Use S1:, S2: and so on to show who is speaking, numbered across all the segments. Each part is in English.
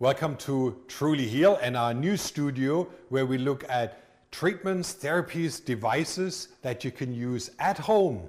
S1: Welcome to Truly Heal and our new studio where we look at treatments, therapies, devices that you can use at home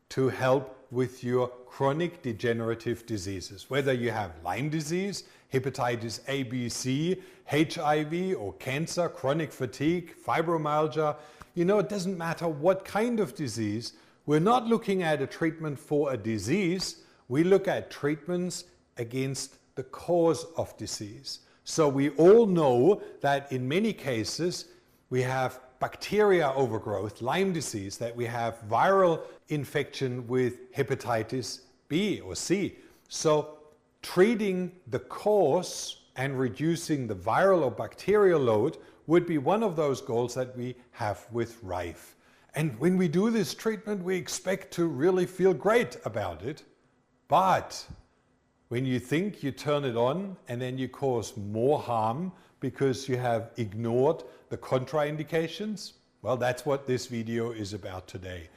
S1: to help with your chronic degenerative diseases. Whether you have Lyme disease, hepatitis A, B, C, HIV or cancer, chronic fatigue, fibromyalgia, it doesn't matter what kind of disease. We're not looking at a treatment for a disease. We look at treatments against the cause of disease. So we all know that in many cases we have bacteria overgrowth, Lyme disease, that we have viral infection with hepatitis B or C. So treating the cause and reducing the viral or bacterial load would be one of those goals that we have with Rife. And when we do this treatment, we expect to really feel great about it. But when you think you turn it on and then you cause more harm because you have ignored the contraindications, well, that's what this video is about today.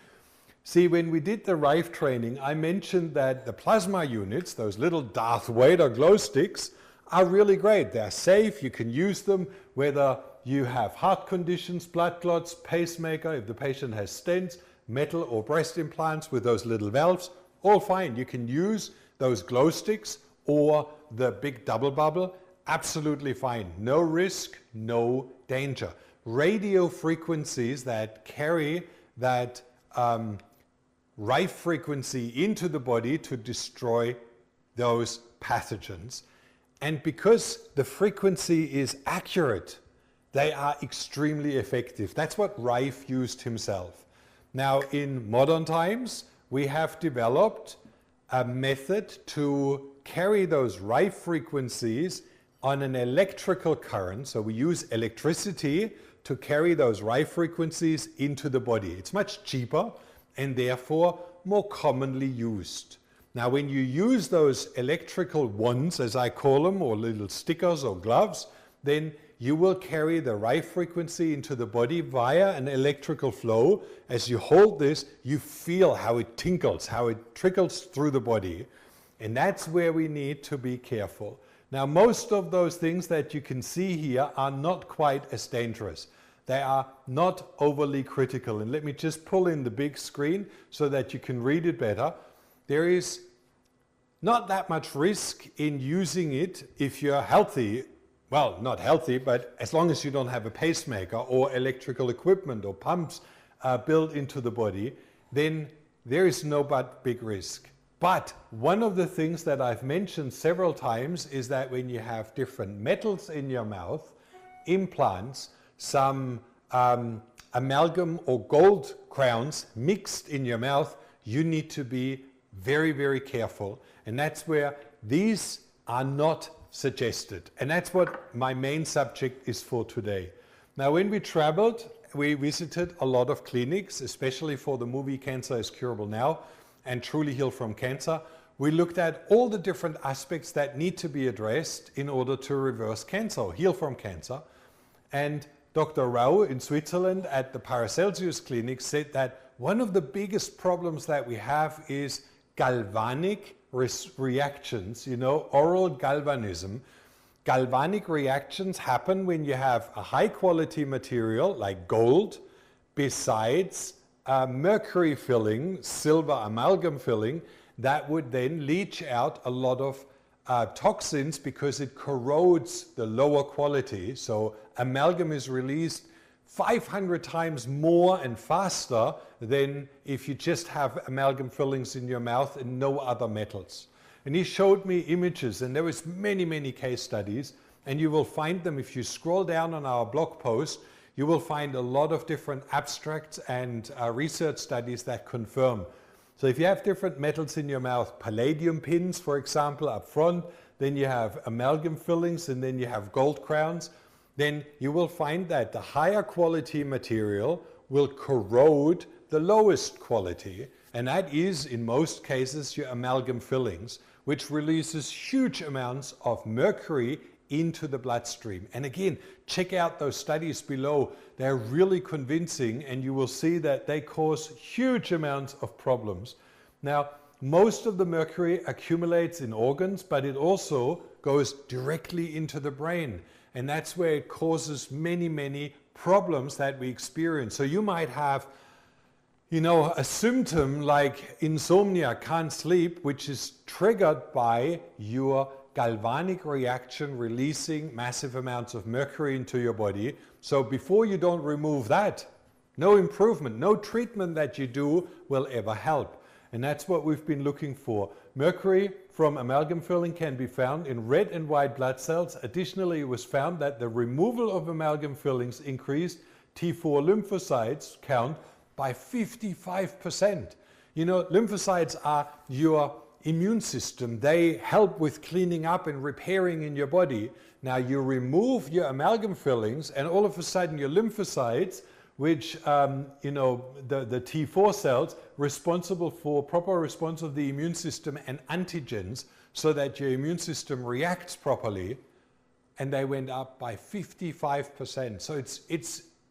S1: See, when we did the Rife training, I mentioned that the plasma units, those little Darth Vader glow sticks, are really great. They're safe. You can use them whether you have heart conditions, blood clots, pacemaker, if the patient has stents, metal or breast implants with those little valves, all fine. You can use those glow sticks or the big double bubble, absolutely fine. No risk, no danger. Radio frequencies that carry that Rife frequency into the body to destroy those pathogens. And because the frequency is accurate, they are extremely effective. That's what Rife used himself. Now, in modern times, we have developed a method to carry those Rife frequencies on an electrical current. So we use electricity to carry those Rife frequencies into the body. It's much cheaper and therefore more commonly used. Now, when you use those electrical wands, as I call them, or little stickers or gloves, then you will carry the Rife frequency into the body via an electrical flow. As you hold this, you feel how it tinkles, how it trickles through the body. And that's where we need to be careful. Now, most of those things that you can see here are not quite as dangerous. They are not overly critical. And let me just pull in the big screen so that you can read it better. There is not that much risk in using it if you're healthy. Well, not healthy, but as long as you don't have a pacemaker or electrical equipment or pumps built into the body, then there is no but big risk. But one of the things that I've mentioned several times is that when you have different metals in your mouth, implants, some amalgam or gold crowns mixed in your mouth, you need to be very, very careful. And that's where these are not suggested. And that's what my main subject is for today. Now, when we traveled, we visited a lot of clinics, especially for the movie Cancer is Curable Now and Truly Heal from Cancer. We looked at all the different aspects that need to be addressed in order to reverse cancer, or heal from cancer. And Dr. Rao in Switzerland at the Paracelsus Clinic said that one of the biggest problems that we have is galvanic reactions, oral galvanism. Galvanic reactions happen when you have a high quality material like gold besides mercury filling, silver amalgam filling, that would then leach out a lot of toxins because it corrodes the lower quality. So amalgam is released 500 times more and faster than if you just have amalgam fillings in your mouth and no other metals. And he showed me images, and there was many case studies, and you will find them if you scroll down on our blog post. You will find a lot of different abstracts and research studies that confirm. So if you have different metals in your mouth, palladium pins, for example, up front, then you have amalgam fillings, and then you have gold crowns, then you will find that the higher quality material will corrode the lowest quality. And that is, in most cases, your amalgam fillings, which releases huge amounts of mercury into the bloodstream. And again, check out those studies below. They're really convincing, and you will see that they cause huge amounts of problems. Now, most of the mercury accumulates in organs, but it also goes directly into the brain. And that's where it causes many, many problems that we experience. So you might have, you know, a symptom like insomnia, can't sleep, which is triggered by your galvanic reaction releasing massive amounts of mercury into your body. So before you don't remove that, no improvement, no treatment that you do will ever help. And that's what we've been looking for. Mercury from amalgam filling can be found in red and white blood cells. Additionally, it was found that the removal of amalgam fillings increased T4 lymphocytes count by 55%. You know, lymphocytes are your immune system. They help with cleaning up and repairing in your body. Now you remove your amalgam fillings and all of a sudden your lymphocytes, which, you know, the T4 cells responsible for proper response of the immune system and antigens so that your immune system reacts properly, and they went up by 55%. So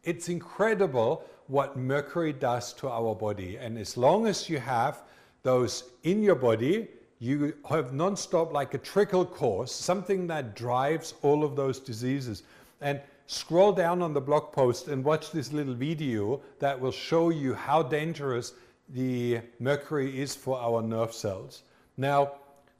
S1: it's incredible what mercury does to our body. And as long as you have those in your body, you have non-stop like a trickle course, something that drives all of those diseases. And scroll down on the blog post and watch this little video that will show you how dangerous the mercury is for our nerve cells. Now,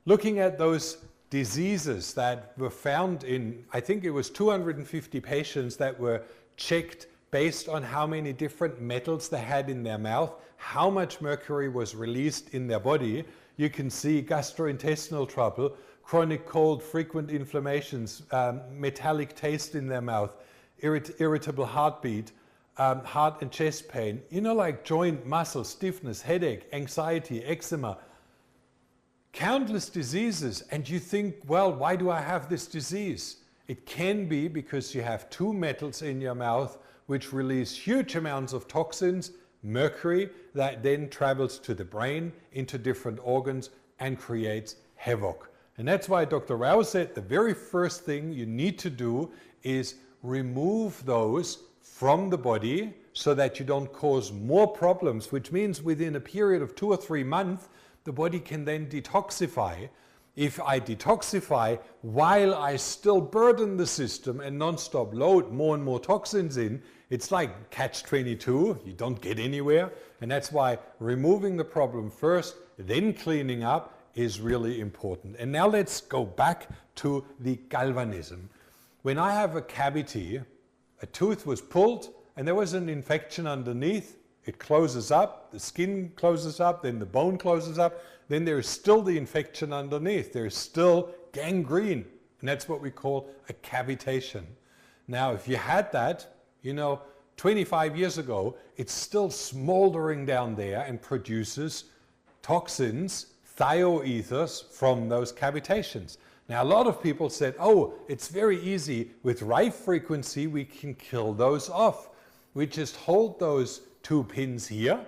S1: looking at those diseases that were found in, I think it was 250 patients that were checked based on how many different metals they had in their mouth, how much mercury was released in their body. You can see gastrointestinal trouble, chronic cold, frequent inflammations, metallic taste in their mouth, irritable heartbeat, heart and chest pain, you know, like joint, muscle, stiffness, headache, anxiety, eczema, countless diseases. And you think, well, why do I have this disease? It can be because you have two metals in your mouth which release huge amounts of toxins, mercury, that then travels to the brain, into different organs, and creates havoc. And that's why Dr. Rao said the very first thing you need to do is remove those from the body so that you don't cause more problems, which means within a period of 2 or 3 months, the body can then detoxify. If I detoxify while I still burden the system and non-stop load more and more toxins in, it's like catch-22, you don't get anywhere. And that's why removing the problem first, then cleaning up is really important. And now let's go back to the galvanism. When I have a cavity, a tooth was pulled and there was an infection underneath, it closes up, the skin closes up, then the bone closes up, then there's still the infection underneath. There's still gangrene, and that's what we call a cavitation. Now, if you had that, you know, 25 years ago, it's still smoldering down there and produces toxins, thioethers from those cavitations. Now, a lot of people said, oh, it's very easy. With Rife frequency, we can kill those off. We just hold those 2 pins here,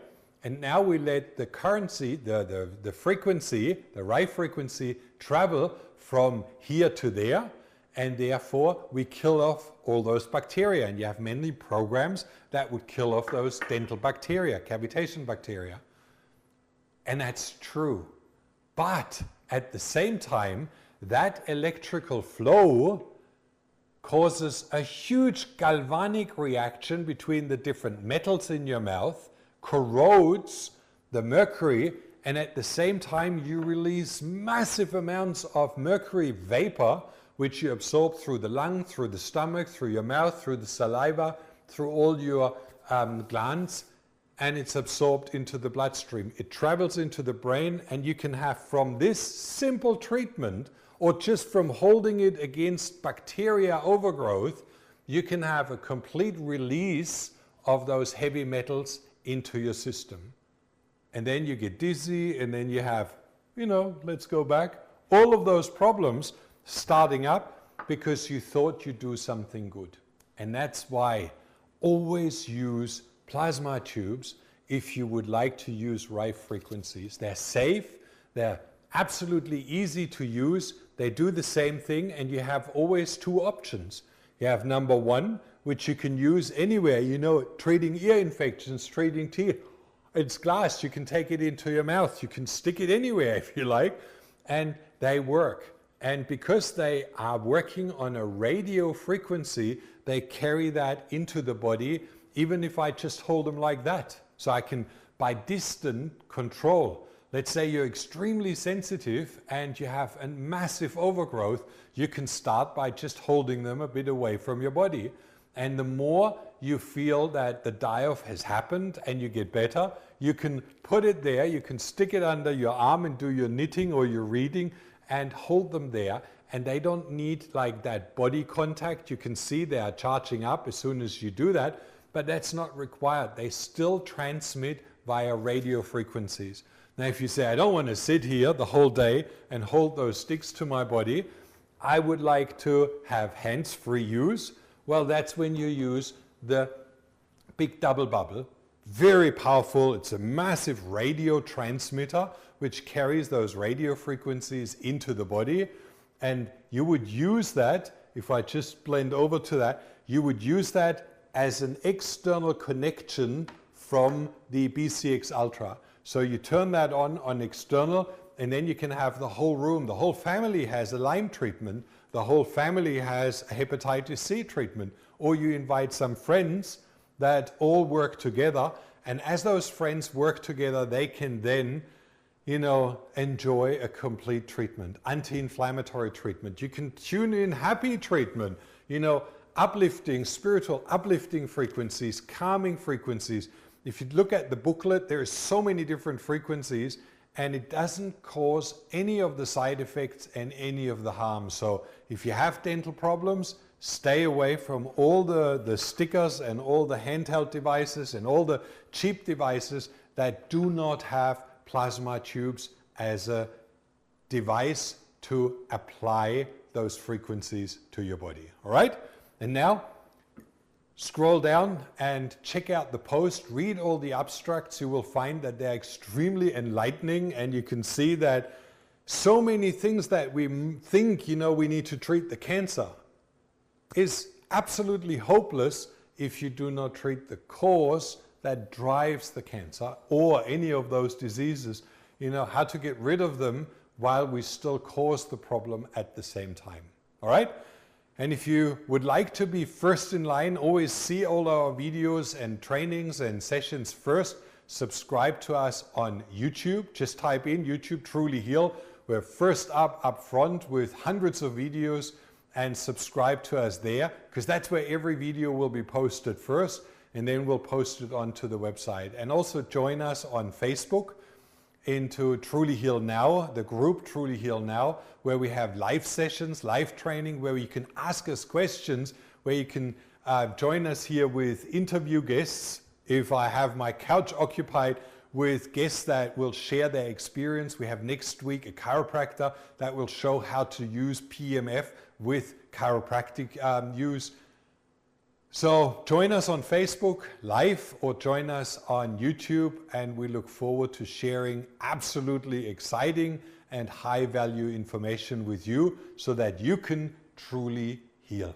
S1: and now we let the currency, the frequency, the Rife frequency, travel from here to there, and therefore we kill off all those bacteria. And you have many programs that would kill off those dental bacteria, cavitation bacteria. And that's true. But at the same time, that electrical flow causes a huge galvanic reaction between the different metals in your mouth, corrodes the mercury, and at the same time you release massive amounts of mercury vapor, which you absorb through the lung, through the stomach, through your mouth, through the saliva, through all your glands, and it's absorbed into the bloodstream. It travels into the brain, and you can have from this simple treatment, or just from holding it against bacteria overgrowth, you can have a complete release of those heavy metals into your system. And then you get dizzy, and then you have, you know, let's go back, all of those problems starting up because you thought you'd do something good. And that's why always use plasma tubes if you would like to use Rife frequencies. They're safe, they're absolutely easy to use, they do the same thing, and you have always 2 options. You have number 1, which you can use anywhere, you know, treating ear infections, treating teeth. it's glass. You can take it into your mouth. You can stick it anywhere if you like, and they work. And because they are working on a radio frequency, they carry that into the body, even if I just hold them like that. So I can, by distant control. Let's say you're extremely sensitive and you have a massive overgrowth, you can start by just holding them a bit away from your body. And the more you feel that the die-off has happened and you get better, you can put it there, you can stick it under your arm and do your knitting or your reading and hold them there. And they don't need like that body contact. You can see they are charging up as soon as you do that, but that's not required. They still transmit via radio frequencies. Now, if you say, I don't want to sit here the whole day and hold those sticks to my body, I would like to have hands-free use. Well, that's when you use the big double bubble. Very powerful. It's a massive radio transmitter which carries those radio frequencies into the body. And you would use that, if I just blend over to that, you would use that as an external connection from the BCX Ultra. So you turn that on external, and then you can have the whole room. The whole family has a Lyme treatment. The whole family has a hepatitis C treatment. Or you invite some friends that all work together. And as those friends work together, they can then, enjoy a complete treatment, anti-inflammatory treatment. You can tune in happy treatment, uplifting, spiritual uplifting frequencies, calming frequencies. If you look at the booklet, there are so many different frequencies, and it doesn't cause any of the side effects and any of the harm. So if you have dental problems, stay away from all the stickers and all the handheld devices and all the cheap devices that do not have plasma tubes as a device to apply those frequencies to your body. All right? And now, scroll down and check out the post, read all the abstracts. You will find that they're extremely enlightening, and you can see that so many things that we think, we need to treat the cancer is absolutely hopeless if you do not treat the cause that drives the cancer or any of those diseases, how to get rid of them while we still cause the problem at the same time. All right? And if you would like to be first in line, always see all our videos and trainings and sessions first, subscribe to us on YouTube. Just type in YouTube Truly Heal. We're first up front with hundreds of videos, and subscribe to us there, because that's where every video will be posted first, and then we'll post it onto the website. And also join us on Facebook into Truly Heal Now, the group Truly Heal Now, where we have live sessions, live training, where you can ask us questions, where you can join us here with interview guests. If I have my couch occupied with guests that will share their experience. We have next week a chiropractor that will show how to use PMF with chiropractic use. So join us on Facebook Live or join us on YouTube, and we look forward to sharing absolutely exciting and high value information with you so that you can truly heal.